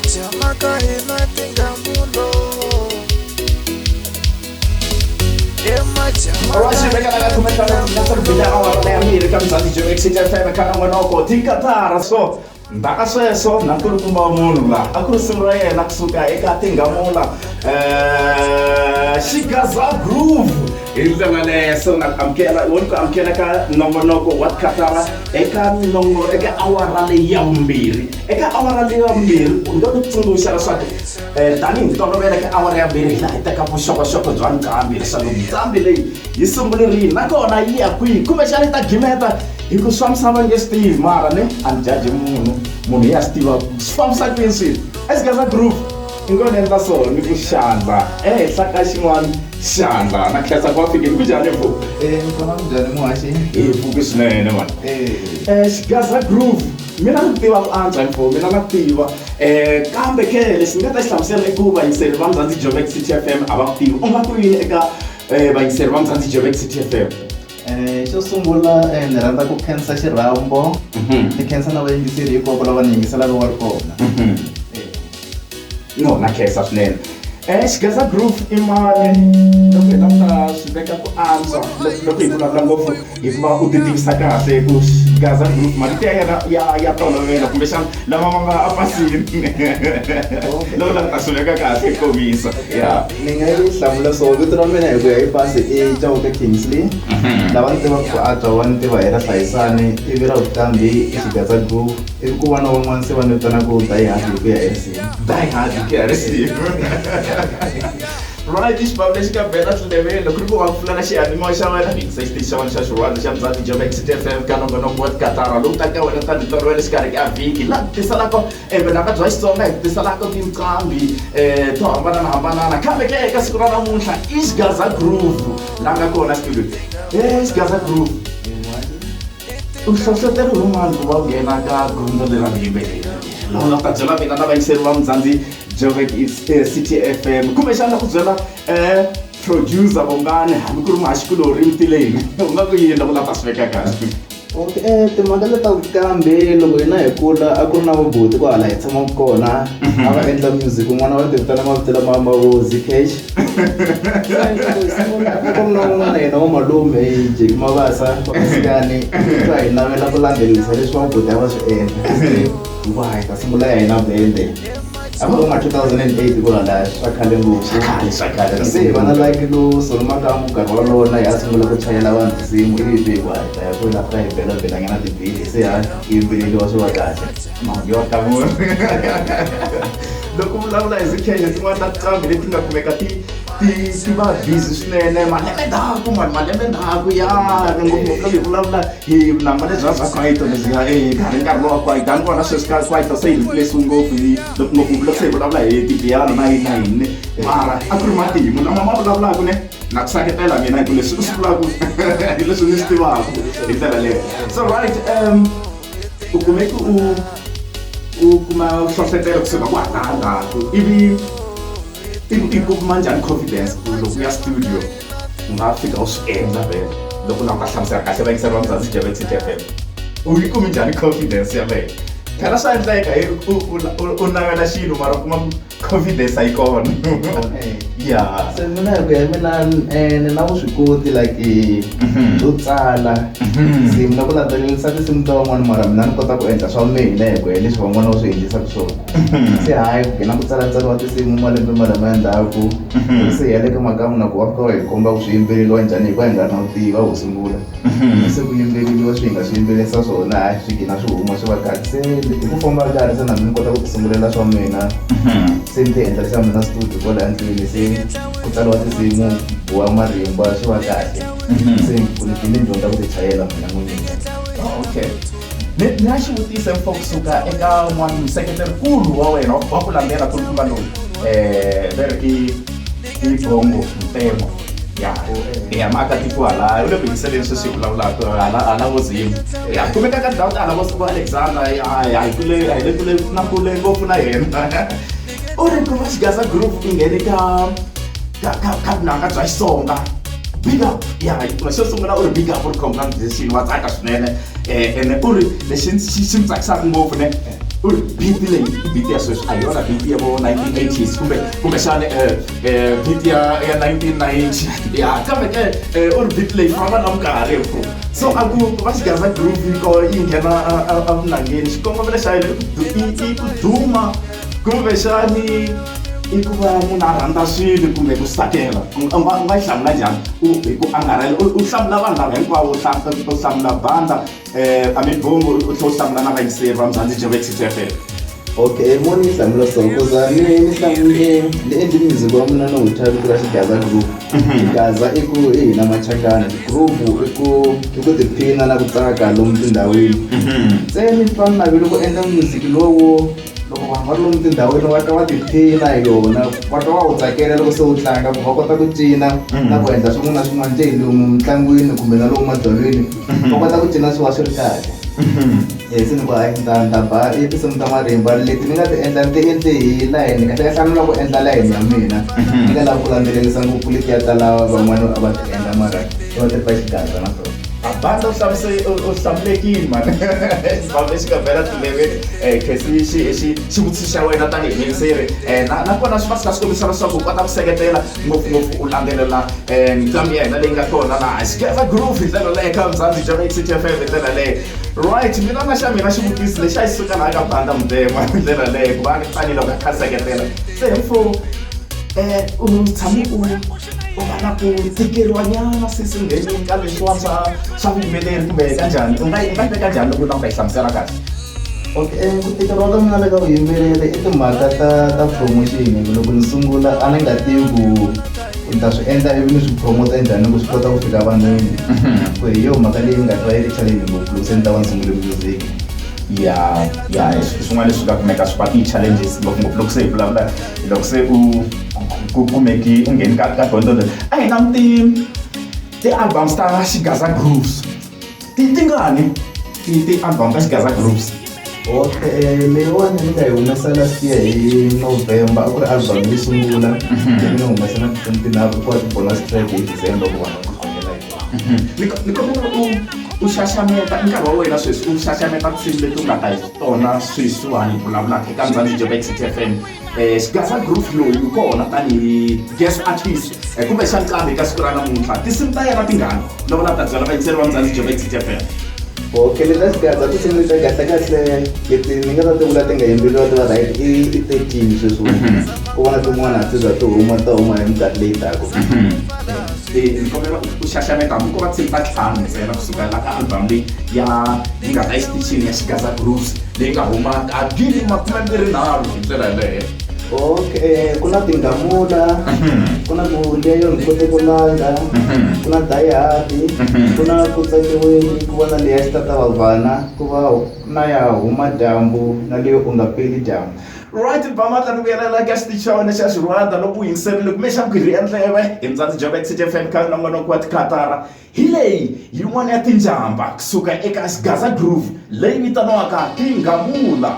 Jamaka ematenga mulo. Alright, mereka nak komentar tentang perbedaan awal yang Amerika Mzansi Joburg FM karena menoko tingkat so tak so nak aku mau mula aku sebenarnya nak suka tinggal mula Xigaza groove itu mana so nak amkela ka nomor noko wat katara nomor awal yang bir awal yang bir untuk tunggu satu tani tolo bela awal yang bir lah kita kamu shoko juan ambil selalu ambil isso muliri nakona iya kui kumeshani ta gimeta iku sama ngesti mara ne anjaje munu ya Steve spam sakwinsi Xigaza groove ingone ndaso niku shanda sakashimwan shanda nakhesa kwa fike kujane pho ngikona kunjani mwashi focus nene man Xigaza groove mina ngitiva ku-antswa mfo mina na tiva kambe ke leswi ni nga ta xihlamusela i ku vayingiseri va Mzansi Joburg City FM a va ku tivi u nga ku yini eka vayingiseri va Mzansi Joburg City FM xo sungula ni rhandza ku khensa xirhambo ni khensa na vayingiseri hinkwavo lava ni yingiselaka wa ri kona no na khensa swinene Xigaza groove i mani loko hi ta swi veka ku antswa loko hi vulavula ngopfu hikuva u titivisa kahle ku Xigaza groove marito ya yena ya tolovela kumbexana lama ma nga apasini loko la ta swi veka kahle komisa ya ni nga yi hlamula so vito ra mina hi ku ya hi pasi i Joburg Kingsley lava ni tivaka ku antswa wa ni tiva hi ra hlayisani ivi ra vukambi i Xigaza groove ivi ku va na van'wana se va ni vitanaka die hard hi ku ya hi risimu die hard hi ku ya risimu right xipavulexi ka bela swilevelo ku ri ku va pfulana xiyanimoya xa wena mixer station xa xirhwanda xa Mzansi Joburg City FM ka nongonoko wa tikatara lowu taka wena tani tolovela xikarhi ka vhiki laha ku tisalaka venaka bya xitsonga hi ku tisalaka tinqambi to hambananahambanana kambe ke eka siku ra namuntlha i Xigaza groove laha nga kona studio Xigaza groove u hlohloteri wun'wani ku va u nghena ka gurungo leri yimbeleri laha nga ta byela mina na vayingiseri va Mzansi Joburg City FM kumbexana ku byela producer vongani hambi ku ri maxikulouri mitileni u nga ku yini loko la ta swi veka kahle timhaka leta kambe loko hina hi kula a ku ri na vabuti ku hala hi tshamaka kona a va endla music un'wana va tivitana mavito lama vo Zcash ku ri na un'wana hina wa malume Jeki Mabasa vasikani va hi navela ku landzelisa leswi vabuti a va swi endla hikuva hi ta sungula ya hina bende Aku ma 2008 ko la sakhale ngopfu se hi vana like lo solomaka mukarhi walowo na hi ya sungula ku chayela vanhu tinsimu ivi hikuva hi ta ya ku la hi belanyana tibili se ha yimbeleliwa swi va kahle mhangi wa kamuna loko vulavula hi Zcash tin'wana ta tinqambi leti nga kumeka ti va busy swinene malembe ndaku malembe ndaku ya ngopfungopfu loko hi vulavula hi namba lebya bya kwaito lebyiya nkarhi lowa kwaito a ni vona sweswi ka kwaito se hi replace ngopfu ngopfungopfu loko se hi vulavula hi tibiyano na yini mara a ku ri matimu lama ma vulavulaka ne na ku seketela mina hi ku leswi u swi vulaka hi leswi ni swi tivaka hi ndlela leyo so right u kumeki u kuma hlohlotelo kusuka kwahalalaku ivi i kuma njhani confidence ku loko ya studio u nga fika u swi endla vele loko na ku ta hlamusela kahle vayingiseri va Mzansi Joburg City FM u yi kumi njhani confidence yaleyo phela swa endleka u navela xilo mara u kuma confidence a yi kona ya se mina hi ku ya mina ni na vuswikoti like byo tsala nsimu na ku landzelelisa tinsimu ta van'wana mara mina ni kota ku endla swa mina hi ku ya leswi van'wana va swi endlisaka swona se hayi ku nghena ku tsala ntsalo wa tinsimu malembe malama ya ndzhaku se hi ya le ka makamu na ku wa fika hi komba ku swi yimbeleliwa njhani hi ku hi nga ri na vutivi va wu sungula se ku yimbeleliwa swi hi nga swi yimbelisa swona hayi swi gina swi huma swi va kahle se hi ku famba karhi se na mina ni kota ku tisungulela swa mina se ni ti endlerisa mina studio kwala endlwini se ku tsariwa tinsimu buwa marimba swi va kahle se ni dyondza ku ti chayela mina n'winyi okay ni na xivutiso mfo kusuka eka n'wana museketerikulu wa wena wa ku landzela kulukumba lowu veri i bongo mpemo ya maakatiko hala u le ku yingiseleni sweswi hi vulavulaka hala vozimu ya kumeka ka ndhawu tala vo Alexander hi kule na kule ngopfu na yena u ri ku va Xigaza groove i nghene ka vunanga bya Xitsonga big up xo sungula u ri big up u ri congratulation wa tsaka swinene ene u ri lexi xi mi tsakisaka ngopfu ne beat leyi beat ya sweswi a hi yona beat ya vo 1980s kumbexana beat ya 1990 ya kambe ke beat leyi famba na minkarhi bro. So a ku va Xigaza groove ko yi nghena a vunangeni xikongomelo xa yini i ku duma kumbexani i ku va munhu a rhandza swilo kumbe ku tsakela u nga yi hlamula njhani hi ku angarhela u hlamula vanhu lava hinkwavo u hlamula banda I mean bombo u tlhela u hlamula na vayingiseri va Mzansi Joburg City FM. Okay, moni yi hlamula so kuza ni hlamule ni endli music wa mina no wu vito ra Xigaza group. Xigaza i ku i hina machangana group i ku tiphina na ku tsaka lomu tindhawini. Se ni twa navela ku endla music lowu loko vanhu va ri lomu tindhawini va twa va tiphina hi yona va twa va wu tsakela loko se wu tlanga ku va kota ku cina na ku endla swin'wana na swin'wana nje hi lomu mitlangwini kumbe na lomu mabyalweni va kota ku cina swi va swi ri kahle. Se ni ku hayi ta ba i tinsimu ta marimba leti ni nga ti endla ni ti endle hi layeni kahle hlamula ku endla layeni ya mina ni nga lavi ku landzelerisa ngopfu leti ya tala van'wana a va ti endla mara va ti ba Xigaza na swona. A banda u hlamulekile mani xivambe xi nga bela tileveni khesi xivutiso xa wena tanihi yingiseri nakona swi va swi kha swi kombisa leswaku u kota ku seketela ngopfungopfu u landzelela ntlambi ya hina leyi nga kona laha Xigaza groove hi ndlela leyo ka Mzansi Joburg City FM hi ndlela leyo. Right, mina na xa mina xivutiso lexi a xi suka laha ka banda Mdema hi ndlela leyo ku va ni fanele ku kha seketela se mfo u tshame u va na ku tikeriwa nyana sisingeni ka leswiwani swa vuyimbeleri kumbe kanjhani u nga yi teka njhani loko u nga yi hlamusela kahle. Okay, ku tikeriwa ka mina le ka vuyimbeleri i timhaka ta promotion loko ni sungula a ni nga tivi ku ni ta swi endla ivi ni swi promota njhani ku swi kota ku fika vanhwini ku hi yo mhaka leyi nga twa yi ri challenge ngopfu loko se ni ta va ni sungule music. Ya swin'wana leswi nga kumeka swi va ti-challenges ngopfungopfu loko se hi vulavula loko se ku kumeki u ngheni ka dyondzo leyi a hi na ti-albums ta Xigaza grooves ti ngani ti-album ta Xigaza grooves. Okay, leyiwani ni nga yi humesa last year hi November a ku ri album yi sungula leyi ni humesa na tinharhu ku va ti-bonus track hi December ku vanhu va khongela hi ni kombela u xaxameta nkarhi wa wena sweswi u xaxameta tinsimu leti u nga ta hi tona sweswiwani hi vulavulaka eka Mzansi Joburg City FM. Xigaza groove loyi u kona tanihi guest artist kumbe xa nqambi eka siku ra namuntlha tinsimu ta yena tingani loko na ta byela vayingiseri va Mzansi Joburg City FM. Okay, leta Xigaza tinsimu leti kahlekahle leti ni nga ta ti vula ti nga yimbeleriwa ti va right i 13 sweswi ku va na tin'wana ti za ti huma hi minkarhi leyi taka. Ni kombela u xaxameta hambi ko va tinsimu ta ntlhanu ntsena kusukela ka album leyi yi nga ta exitichini ya Xigaza grooves leyi nga huma ka 2023 hi ndlela yaleyo. Okay, ku na tingamula ku na ku leyo ni kote ku langa ku na dayati ku na ku tsakiweni ku va na leya xitata vavhana ku va na ya huma dyambu na leyo u nga peli dyambu. Right, Bamatla ni vuyelela ka xitichi xa wena xa Xirwanda loko u yingiserile kumbexana ku hi endleve hi Mzansi Joburg City FM ka nongonoko wa tikatara hi leyi yin'wana ya tinjamba kusuka eka Xigaza groove leyi vitaniwaka Tingamula.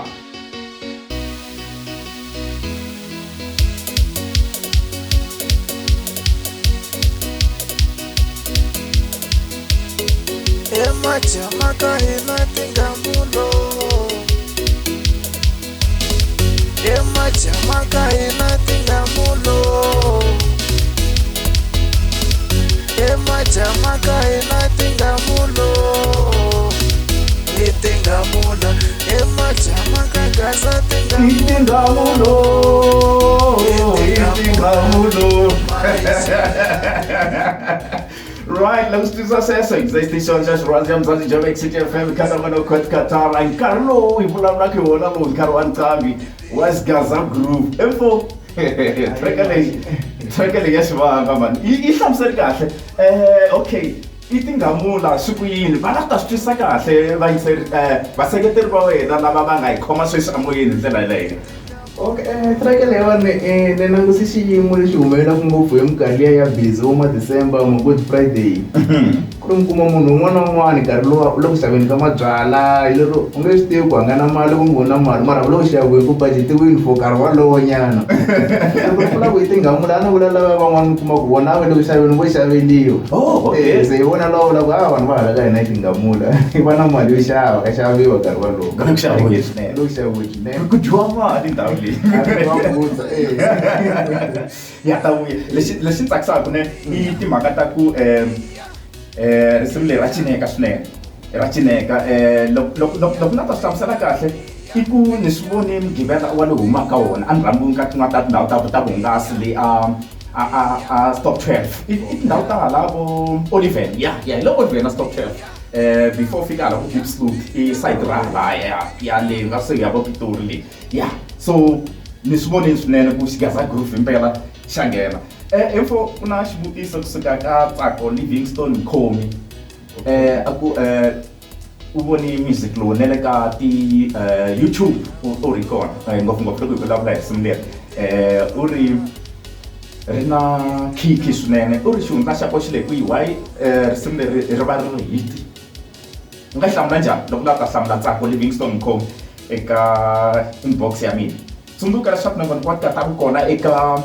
Emajama ka hina tingamulo Emajama ka hina tingamulo Emajama ka hina tingamulo Tingamula Emajama ka Gaza Tingamulo Right, let's do this exercise. Station just runs Mzansi Joburg City FM kana mano kot katara inkarlo ivulavula ke wona lo nkarhi wa ntlambi wa Xigaza groove. Info track leyi ya xivanga man. I hlamuseli kahle. Okay, i tingamula swikuyini va nga ta swi twisa kahle vaseketeri va wena lava va nga yi khoma sweswi amoyeni hi ndlela yaleyo. Okay, track leyiwani ni languse xiyimo lexi humelelaka ngopfu hi minkarhi liya ya busy wo ma December ma Good Friday ku ri kuma munhu un'wana na un'wana nkarhi lowu loko xaveni ka mabyala hi lero u nge swi tivi ku a nga na mali kumbe u na mali mara loko xaviwe ku budgetiwini for nkarhi walowo nyana loko ku lava hi tingamula a ni vula lava van'wana mi kuma ku vona va le ku xaveni vo xaveliwa se hi vona lava vula ku vanhu va hala ka hina hi tingamula va na mali yo xava ka xaviwa nkarhi walowo Loko ku xaviwe swinene. loko xaviwe swinene Ku dyiwa mali ndhawu leyi. Ya ta vuya. Lexi tsakisaka ne i timhaka ta ku risimu leri ra cineka swinene. Ra cineka loko na ta swi hlamusela kahle i ku ni swi vone mugqivela wa le humaka wona a ni rhambi ka tin'wana ta tindhawu ta vuhungasi leyi a stop 12 i tindhawu ta hala vo Oliven hi lo Oliven na stop 12 before fika hala ku Deep Sloot i side ra hala ya le nga se ya vo Pitori leyi so ni swi voneni swinene ku Xigaza Groove impela xa nghena info ku na xivutiso kusuka ka Tsako Livingstone Mkhomi a ku u voni music lowu ne le ka ti YouTube u ri kona ngopfungopfu loko hi vulavula hi risimu leri u ri na kiki swinene u ri xihundla xa koxe leyi kwihi why risimu leri ri va ri hit u nga hlamula njhani loko lava ta hlamula Tsako Livingstone Mkhomi eka inbox ya mina tsundzuka leswaku na vanhu va ta ku kona eka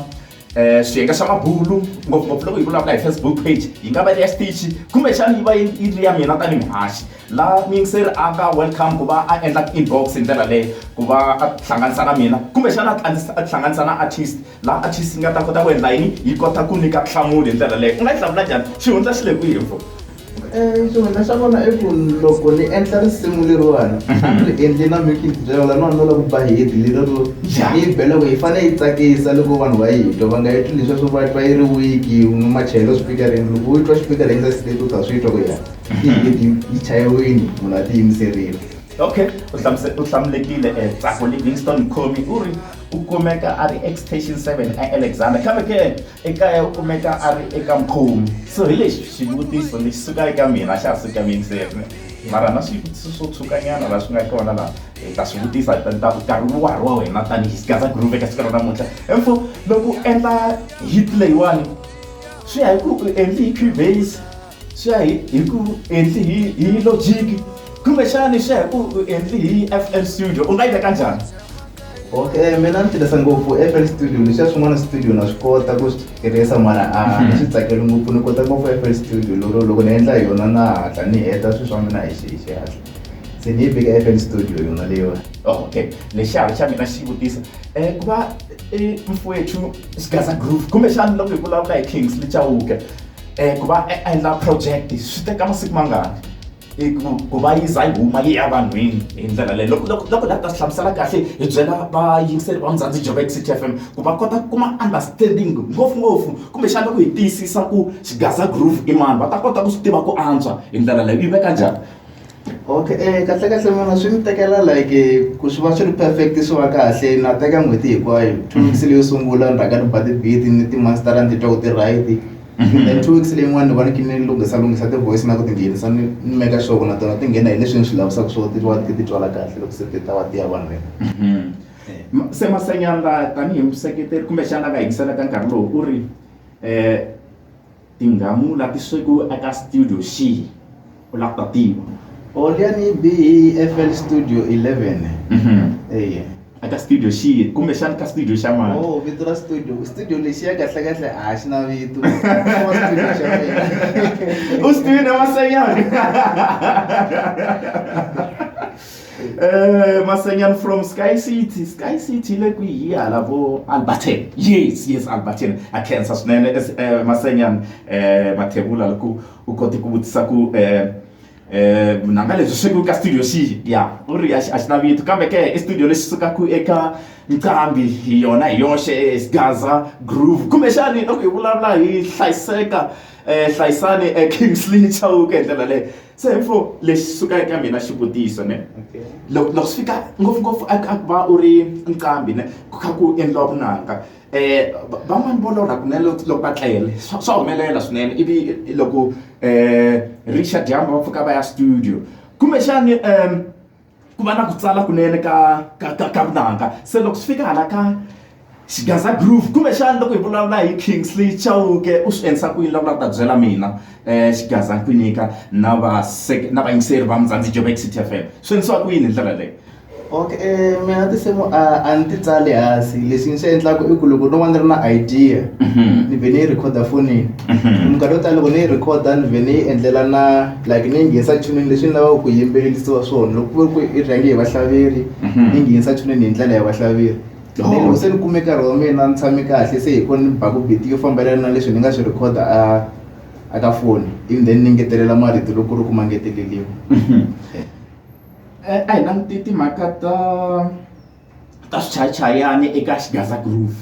swiyenge swa mabulu ngopfungopfu loko hi vulavula hi Facebook page yi nga va ya stitch kumbexana yi va yi ri ya mina tanihi muhaxi laha miyingiseri a nga welcome ku va a endla inbox hi ndlela leyo ku va a hlanganisa na mina kumbexana a hlanganisa na artist laha artist yi nga ta kota ku endla yini yi kota ku nyika nhlamulo hi ndlela leyo u nga yi hlamula njhani xihundla xi le kwihi mfo xihundla xa vona i ku loko ni endla risimu leriwani ni endli na making byela no lava ku ba hit lero yi bela ku yi fanele yi tsakisa loko vanhu va yi twa va nga yi twi leswiya swo va yi ri wiki machelo speakereni loko u twa speakereni sa state u ta swi twa ku ya yi chayiwini munhu a ti yimiserile okay u hlamulekile Tsako Livingstone Mkhomi u ri u kumeka a ri ex-station 7 eAlexander kambe ke ekaya u kumeka a ri eka Mkhomi so hi lexi xivutiso lexi suka eka mina xa suka miyingiseri mara na swivutiso swo tshukanyana laha swi nga kona laha hi ta swi vutisa ta nkarhi wa wena tanihi Xigaza Groove eka siku ra namuntlha info loko u endla hit leyiwani swi ya hi ku u endli hi Cubase swi ya hi ku endli hi Logic kumbexani swi ya hi ku u endli hi FL Studio u nga yi veka njhani okay mina ni tirhisa ngopfu FL Studio leswiya swin'wana studio na swi kota ku swi tirhisa mara a swi tsakeli ngopfu ni kota ngopfu FL Studio loko ni endla hi yona na hatla ni heta swilo swa mina hi xihatla se ni yi veka FL Studio yona leyiwani okay lexi xa mina xivutiso ku va mfowethu Xigaza Groove kumbexani loko hi vulavula hi Kingsley Chauke ku va endla project swi teka masiku mangani ku va yi za yi huma yi ya vanhwini hi ndlela leyo loko la ta swi hlamusela kahle hi byela vayingiseri va Mzansi Joburg City FM ku va kota ku kuma understanding ngopfungopfu kumbexana loko hi tiyisisa ku Xigaza Groove i mani va ta kota ku swi tiva ku antswa hi ndlela leyo yi veka njhani okay kahle mina swi ni tekela like ku swi va swi ri perfect swi va kahle na teka n'hweti hinkwayo 2 weeks leyo sungula ni rhanga ni ba ti-beat ni ti-master ni titwa ku ti-right then 2 weeks leyin'wana ni vona ni lunghisa ti-voice na ku ti nghenisa ni make sure ku na tona ti nghena hi leswi ni swi lavisaka swo ti twala kahle loko se ti ta va ti ya vanhwini se Masenyana tanihi museketeri kumbexana va yingisela ka nkarhi lowu u ri tingamula ti swekiwe eka studio xihi u lava ta tiva liya ni bi FL Studio 11 eya aka studio xihi kumbexana ka studio xa mani vito ra studio lexiya kahlekahle a xi na vito studio xa mina u studio Masenyana Masenyana from Sky City le kwihi hala vo Alberton yes Alberton a khensa swinene Masenyana Mathebula loko u koti ku vutisa ku nanga leswi swi ka studio xihi ya u ri a xi na vito kambe ke i studio lexi sukaka eka Nqambi hi yona hi yoxe Xigaza Groove kumbexani loko hi vulavula hi hlayisani Kingsley Chauke hi ndlela leyo se info lexi suka eka mina xivutiso ne loko swi fika ngopfungopfu a ku va u ri Nqambi ne ku kha ku endliwa vunanga van'wani vo lorha kunene loko va tlele swa humelela swinene ivi loko Richard Dyamba va pfuka va ya studio kumbexani ku va na ku tsala kunene ka vunanga se loko swi fika hala ka Xigaza groove kumbe xana loko hi vulavula hi Kingsley Chauke u swi endlisa ku yini loko ta byela mina Xigaza ku nyika na vayingiseri va Mzansi Joburg City FM swi endlisiwa ku yini hi ndlela leyo? Okay, mina tinsimu a ni ti tsali hansi leswi ni swi endlaka i ku loko no va ni ri na idea ni vhe ni yi recorda fonini minkarhi yo tala loko ni yi recorda ni vhe ni yi endlela na like ni yi nghenisa tunini leswi ni lavaka ku yimbelelisiwa swona loko ku ri ku i rhange hi vahlaveri ni nghenisa tunini hi ndlela ya vahlaveri loko se ni kume nkarhi wa mina ni tshame kahle se hi kona ni baku biti yo fambelana na leswi ni nga swi recorda a ka foni ivi then ni ngetelela marito loko ku ri ku ma ngeteleliwa. A hi languti timhaka ta swichayachayani eka Xigaza groove.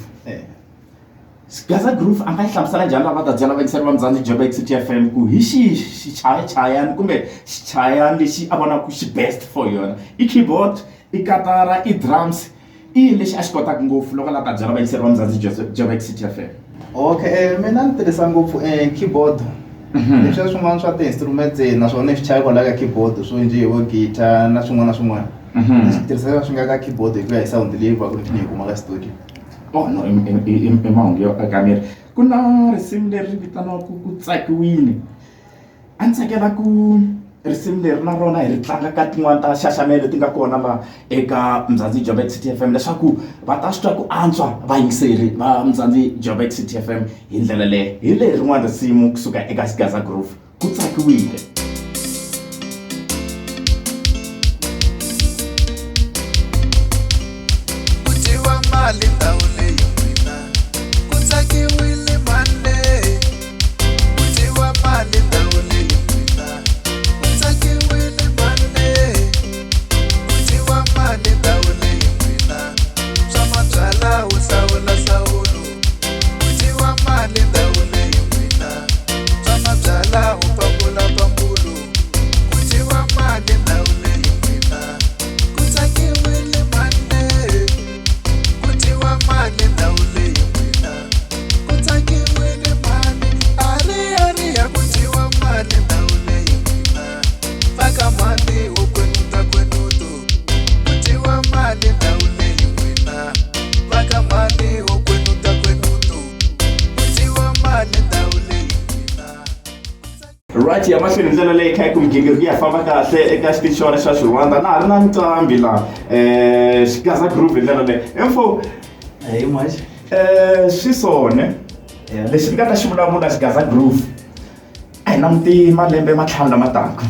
Xigaza groove a nga yi hlamusela njhani lava ta byela vayingiseri va Mzansi Joburg City FM ku hi xihi xichayachayani kumbe xichayani lexi a vonaku xi best for yona i keyboard i katara i drums i yini lexi a xi kotaka ngopfu loko la ta byela vayingiseri va Mzansi Joburg City FM? Okay, mina ni tirhisa ngopfu keyboard leswiya swin'wana swa ti-instrument naswona swi chaya kwala ka keyboard swo njhe vo guitar na swin'wana na swin'wana leswi tirhisaka swi nga ka keyboard hi ku ya hi sound leyi va ku ri ni yi kuma ka studio. Oh no, i mahungu yo akamere ku na risimu leri vitaniwaka ku tsakiwile a ni tsakela ku risimu leri na rona hi ri tlanga ka tin'wana ta xaxamelo leti nga kona la eka Mzansi Joburg City FM leswaku va ta swi twa ku antswa vayingiseri va Mzansi Joburg City FM hi ndlela leyo hi leri rin'wana risimu kusuka eka Xigaza groove ku tsakiwile. ku dyiwa mali ndhawu leyi n'wina ku tsakiwile mande ku dyiwa mali ndhawu leyi n'wina ku tsakiwile mande ku dyiwa mali ndhawu leyi n'wina swa mabyala wu hlawula hlawulo ku dyiwa mali ndhawu leyi n'wina swa mabyala wu pambula pambulo ku dyiwa mali ndhawu leyi n'wina ku tsakiwile mande ku dyiwa mali ndhawu leyi n'wina ku tsakiwile mali ariya ku dyiwa mali ndhawu leyi n'wina faka mali wo kwenuta kwenuto ku dyiwa mali ndhawu leyi n'wina faka mali wo kwenuta kwenuto ku dyiwa mali ndhawu leyi n'wina. Right, ya mahlweni ndlela leyi kha ku migingiriko ya famba kahle eka xitichi xona xa Xirwanda na ha ri na nqambi la Xigaza groove hi ndlela leyo info Hi much. swi sone Yeah. lexi ni nga ta xi vulavula Xigaza groove a hi languti malembe matlhanu lama taka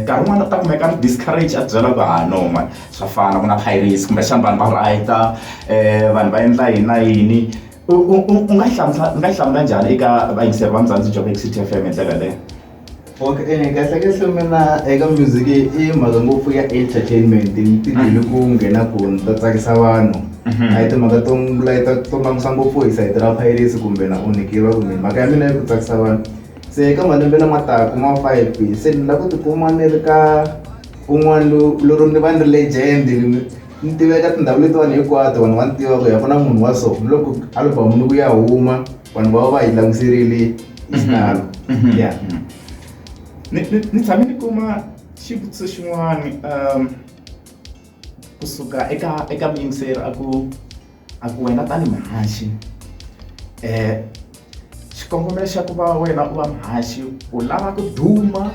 nkarhi wun'wana ta kumeka ri discourage a byela ku no man swa fana ku na pirates kumbexana vanhu va writer vanhu va endla yini na yini u nga hlamula njhani eka vayingiseri va Mzansi Joburg City FM hi ndlela leyo? Okay, kahle mina eka music i mhaka ngopfu ya entertainment ti dile ku nghena ku ta tsakisa vanhu a hi timhaka to mamisa ngopfu hi sayiti ra pirates kumbe na unikeriwa kumbe mhaka ya mina yi ku tsakisa vanhu se eka malembe lama taka ma 5 se ni lava ku tikuma ni ri ka un'wana lero ni va ni ri legend ni tiveka tindhawu letiwani hinkwato vanhu va ni tiva ku ya ku na munhu wa so loko album ni ku ya huma vanhu va yi languserile hi xitalo. Yeah. Ni tshame ni kuma xivutiso xin'wana kusuka eka muyingiseri a ku wena tani mhaxi xikongomelo xa ku va wena u va mhaxi u lava ku duma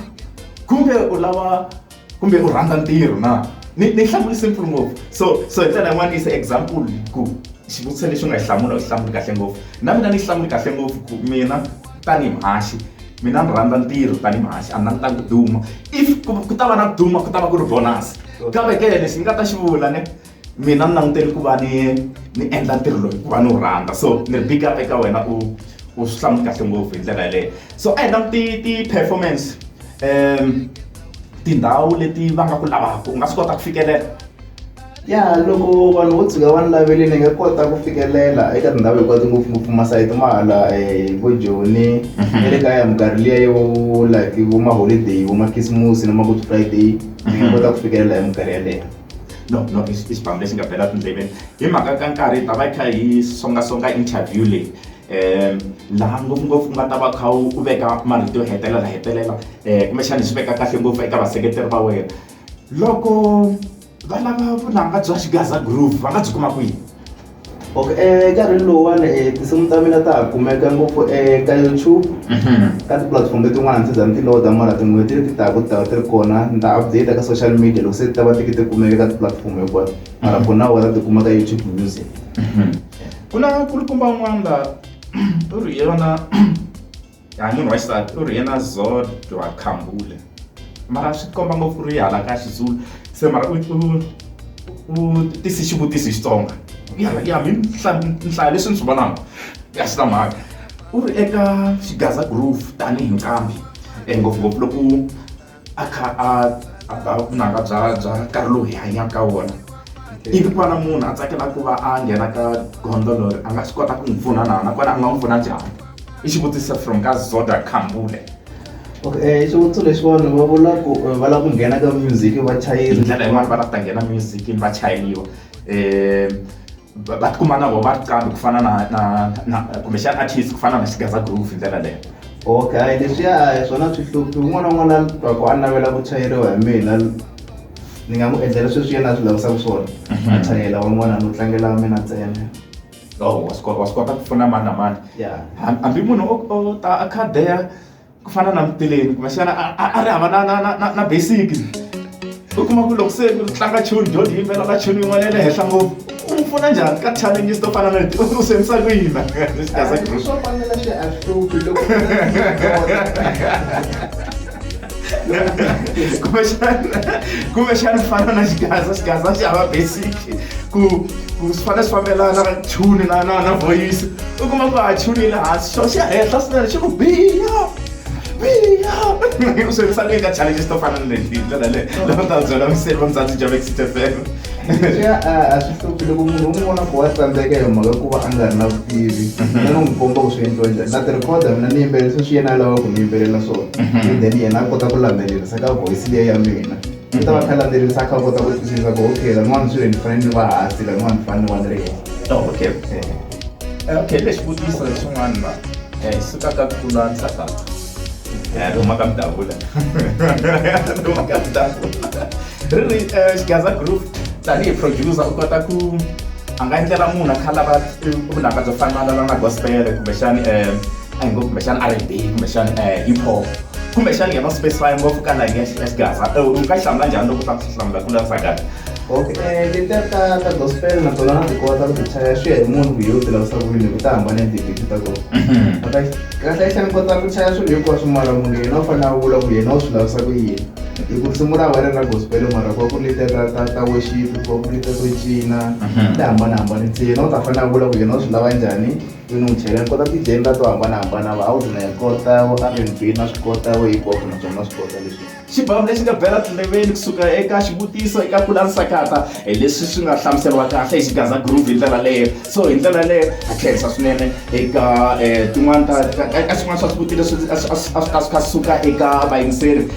kumbe u rhandza ntirho na ni hlamuli simple ngopfu so hi ndlela yin'wana is example ku xivutiso lexi u nga hi hlamuli kahle ngopfu na mina ni hlamuli kahle ngopfu ku mina tani mhaxi mina ni rhandza ntirho tani mhaxi a ni langutangi ku duma if ku ta va na ku duma ku ta va ku ri bonus kambe ke lexi ni nga ta xi vula ne mina ni languteli ku va ni endla ntirho loyi ku va ni wu rhandza so ni ri big up eka wena u swi hlamuli kahle ngopfu hi ndlela yeleyo so a hi languti ti-performance tindhawu leti va nga ku lavaka u nga swi kota ku fikelela? Ya loko vanhu vo tshuka va ni laveli ni nga kota ku fikelela eka tindhawu hinkwato ngopfungopfu masayiti mahala vo Joni na le kaya minkarhi liya yo like vo ma-holiday vo makhisimusi na ma-good friday ni nga kota ku fikelela hi minkarhi yaleyo. No i xipano lexi nga bela tindleveni hi mhaka ka nkarhi hi ta va hi kha hi songasonga interview leyi laha ngopfungopfu u nga ta va kha u veka marito yo hetelela kumbexani swi veka kahle ngopfu eka vaseketeri va wena loko va lava vunanga bya Xigaza groove va nga byi kuma kwihi? Okay, nkarhi lowuwani tinsimu ta mina ta ha kumeka ngopfu ka YouTube ka tipulatifomo letin'wana ndzi za ni ti load mara tin'hweti leti taka ti ri kona ni ta update ka social media loko se ti ta va ti kumeka ka tipulatifomo hinkwato mara for now ta tikuma ka YouTube Music. Ku na kulukumba un'wana la u ri yena munhu wa xisati u ri yena Zodwa Khambule mara swi komba ngopfu ri hala ka Xizulu se mara u tisi xivutiso hi Xitsonga ya mi nhlayo leswi ni swi vonaka ya swi ta mhaka u ri eka Xigaza Groove tanihi nqambi ngopfungopfu loko a kha a ba vunanga bya nkarhi lowu hi hanyaka ka wona ivi ku va na munhu a tsakela ku va a nghena ka gondzo leri a nga swi kota ku n'wi pfuna nakona a nga n'wi pfuna njhani i xivutiso from ka Zodwa Khambule. Okay, xivutiso lexi vanhu va lava ku nghena ka music vachayeri ndlela yin'wana va lava ta nghena music va chayeriwa va tikuma na vona va ri kambe ku fana na kumbexana artist ku fana na Xigaza Groove hi ndlela leyo. Okay, leswiya swona swi hluphi un'wana na un'wana twa ku a navela ku chayeriwa hi mina ni nga n'wi endlela sweswi yena a swi lavisaka swona a chayela van'wana no tlangela mina ntsena. Wa swi kota ku pfuna mani na mani hambi munhu o ta a khadeya ku fana na Mtileni kumbexana a ri hava na basic u kuma ku loko se ku tlanga tune dyondzo yimbelela ka tune yin'wana ya le henhla ngopfu u n'wi pfuna njhani ka challenges to fana na leti u senisa ku yina swo fanela swi a swi hluphi loko kumbexana fana na Xigaza xi hava basic ku swi fanele swi fambelana na tune na voice u kuma ku a tune yi le hansi xo xi ya henhla swinene xi ku biya u senisa leyi ka challenges to fana na leti hi ndlela leyo loko ta byela miseri va Mzansi Joburg City FM. Leswiya a swi hluphi loko munhu u n'wi vona ku wa tsandzeka hi mhaka ku va a nga ri na vutivi mina ni n'wi komba ku swi endliwa njhani na ti-recorder mina ni yimbelela sweswi yena a lava ku ni yimbelela swona and then yena a kota ku landzelerisa ka voice leyi ya mina u ta va kha landzelerisa a kha a kota ku twisisa ku okay lan'wani swilo ni fanele ni va hansi lan'wani ni fanele ni va ni ri henhla. Okay lexi vutiso lexin'wana ma suka ka ku lulamisa ka Roma ka Mdavula ri Xigaza Groove tanihi producer u kota ku a nga endlela munhu a kha lava vunanga byo fana na gospel kumbexani a hi ngo kumbexani R&B kumbexani hip hop kumbexani yena specify ngopfu ka line ya Xigaza u nga hlamula njhani loko u ta hlamula ku lavisaka kahle. Okay, letiya ta gospel na tona na ti kota ku ti chaya swi ya hi munhu hi yo ti lavisa ku yini ku ta hambana hi ti-beat ta kona kahle xa ni kota ku chaya swilo hinkwaswo mara munhu yena u fanele a vula ku yena u swi lavisa ku yini hi ku risimu ra wena ra gospel mara ku va ku ri letiya ta worship ku va ku ri letiya to cina ti hambanahambana ntsena u ta fanele a vula ku yena u swi lava njhani u n'wi chela ni kota ti-genre to hambanahambana va house na yi kota vo R&B na swi kota vo hip hop naswona na swi kota leswi. Xibamu lexi nga bela tileveni kusuka eka xivutiso eka ku lavisakata hi leswi swi nga hlamuseriwa kahle hi Xigaza Groove hi ndlela leyo so hi ndlela leyo a khensa swinene eka tin'wana eka swin'wana swa swivutiso leswi a swi kha swi suka eka vayingiseri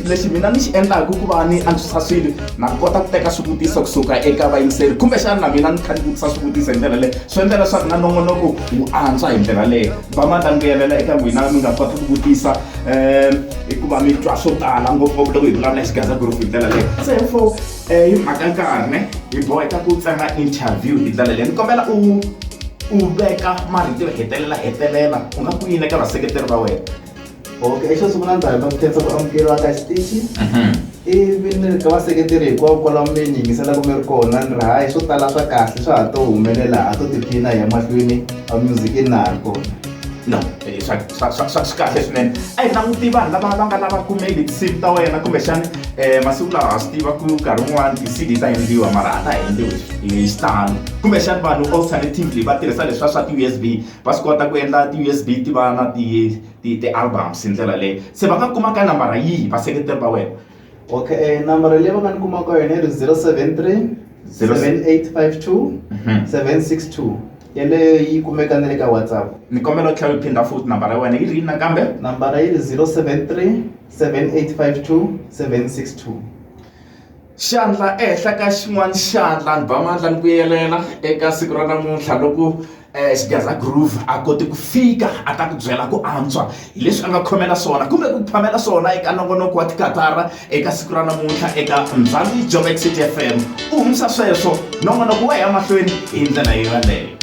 lexi mina ni xi endlaka ku va ni antswisa swilo na kota ku teka swivutiso kusuka eka vayingiseri kumbexana na mina ni kha ni vutisa swivutiso hi ndlela leyo swi endlela leswaku na nongonoko wu antswa hi ndlela leyo vamandla ni vuyelela eka n'wina mi nga kota ku vutisa hikuva mi twa swo tala ngopfungopfu loko hi vulavula hi Xigaza Groove hi ndlela leyo se fo hi mhaka nkarhi hi boheka ku tlanga interview hi ndlela leyo ni kombela u veka marito yo hetelela u nga ku yini eka vaseketeri va wena. Okay, xo sungula ndzi rhandza ku khensa ku amukeriwa ka xitichi ivi ni ri ka vaseketeri hinkwavo kwalamu mi ni yingiselaka mi ri kona ni ri hayi swo tala swa kahle swa ha to humelela ha to tiphina hi ya mahlweni a music i na ha ri kona. No, swi kahle swinene a hi languti vanhu lava va nga lava ku maybe tinsimu ta wena kumbexani masiku lawa ha swi tiva ku nkarhi wun'wani ti-CD ta endliwa mara a ta endliwi hi xitalo kumbexani vanhu alternatively va tirhisa leswiya swa ti-USB va swi kota ku endla ti-USB ti va na ti-albums hi ndlela leyo se va nga kuma ka nambara yihi vaseketeri va wena. Okay, nambara leyi va nga ni kumaka yona yi ri 073 7852 762 yeleyo yi kumeka na le ka WhatsApp. Ni kombela u tlhela u phinda futhi nambara ya wena yi ri yini nakambe? Nambara yi ri 073 7852 762. Xandla ehenhla ka xin'wana xandla ni ba mandla ni vuyelela eka siku ra namuntlha loko Xigaza Groove a kote ku fika a ta ku byela ku antswa hi leswi a nga khomela swona kumbe ku phamela swona eka nongonoko wa tikatara eka siku ra namuntlha eka Mzansi Joburg City FM u humesa sweswo nongonoko wa ya mahlweni hi ndlela yo yaleyo.